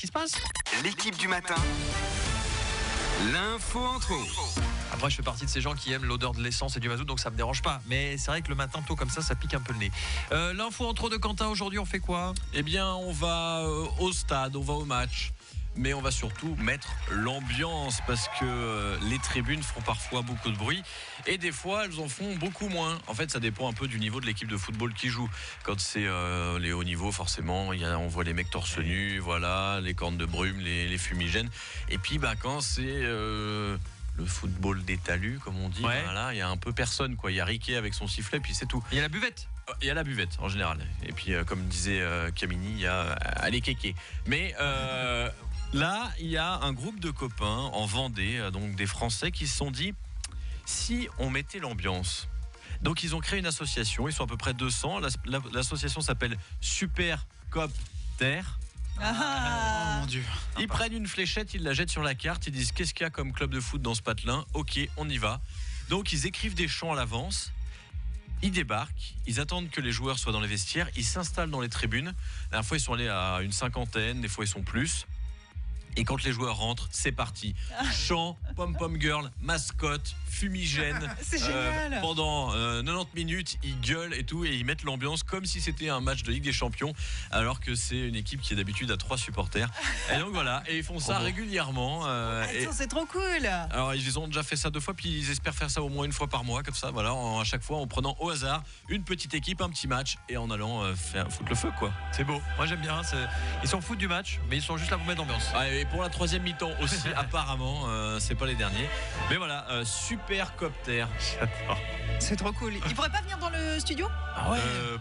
qui se passe. L'équipe du matin. L'info en trop. Après, je fais partie de ces gens qui aiment l'odeur de l'essence et du mazout, donc ça me dérange pas. Mais c'est vrai que le matin tôt comme ça pique un peu le nez. L'info en trop de Quentin, aujourd'hui, on fait quoi? Eh bien, on va au stade, on va au match. Mais on va surtout mettre l'ambiance parce que les tribunes font parfois beaucoup de bruit et des fois elles en font beaucoup moins. En fait, ça dépend un peu du niveau de l'équipe de football qui joue. Quand c'est les hauts niveaux, forcément, on voit les mecs torse nu, voilà, les cornes de brume, les fumigènes. Et puis, quand c'est le football des talus, comme on dit, voilà, il y a un peu personne, quoi. Il y a Riquet avec son sifflet, puis c'est tout. Il y a la buvette. Il y a la buvette en général. Et puis, comme disait Camini, il y a les kékés. Mais là, il y a un groupe de copains en Vendée, donc des Français, qui se sont dit si on mettait l'ambiance. Donc, ils ont créé une association. Ils sont à peu près 200. L'association s'appelle Super Cop Terre. Oh mon Dieu. Ils prennent une fléchette, ils la jettent sur la carte. Ils disent qu'est-ce qu'il y a comme club de foot dans ce patelin. Ok, on y va. Donc, ils écrivent des chants à l'avance. Ils débarquent, ils attendent que les joueurs soient dans les vestiaires, ils s'installent dans les tribunes. La dernière fois, ils sont allés à une cinquantaine, des fois, ils sont plus. Et quand les joueurs rentrent, c'est parti. Chant, pom-pom girl, mascotte, fumigène. C'est génial. Pendant 90 minutes, ils gueulent et tout, et ils mettent l'ambiance comme si c'était un match de Ligue des Champions, alors que c'est une équipe qui est d'habitude à 3 supporters. Et donc voilà, et ils font ça régulièrement. Attends, c'est trop cool. Alors ils ont déjà fait ça 2 fois, puis ils espèrent faire ça au moins 1 fois par mois, comme ça, voilà, à chaque fois en prenant au hasard une petite équipe, un petit match, et en allant foutre le feu, quoi. C'est beau. Moi, j'aime bien. Ils s'en foutent du match, mais ils sont juste là pour mettre l'ambiance. Et pour la 3e mi-temps aussi, apparemment, c'est pas les derniers. Mais voilà, super copter. J'adore. C'est trop cool. Il pourrait pas venir dans le studio?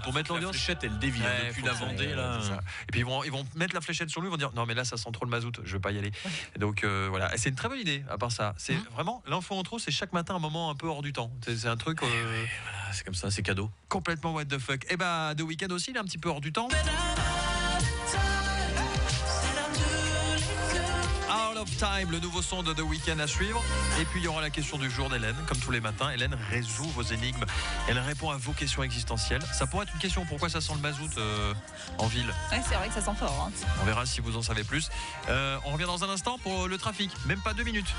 Pour mettre l'ambiance, la fléchette, elle dévie depuis la Vendée là. Et puis ils vont mettre la fléchette sur lui, ils vont dire non mais là ça sent trop le mazout, je veux pas y aller. Et donc voilà, et c'est une très bonne idée. À part ça, c'est vraiment l'info en trop, c'est chaque matin un moment un peu hors du temps. C'est un truc voilà, c'est comme ça, c'est cadeau. Complètement what the fuck. Et The Weeknd aussi, il est un petit peu hors du temps. Out of Time, le nouveau son de The Weeknd à suivre. Et puis il y aura la question du jour d'Hélène, comme tous les matins. Hélène résout vos énigmes. Elle répond à vos questions existentielles. Ça pourrait être une question, pourquoi ça sent le mazout en ville? Ouais, c'est vrai que ça sent fort. On verra si vous en savez plus. On revient dans un instant pour le trafic. Même pas 2 minutes.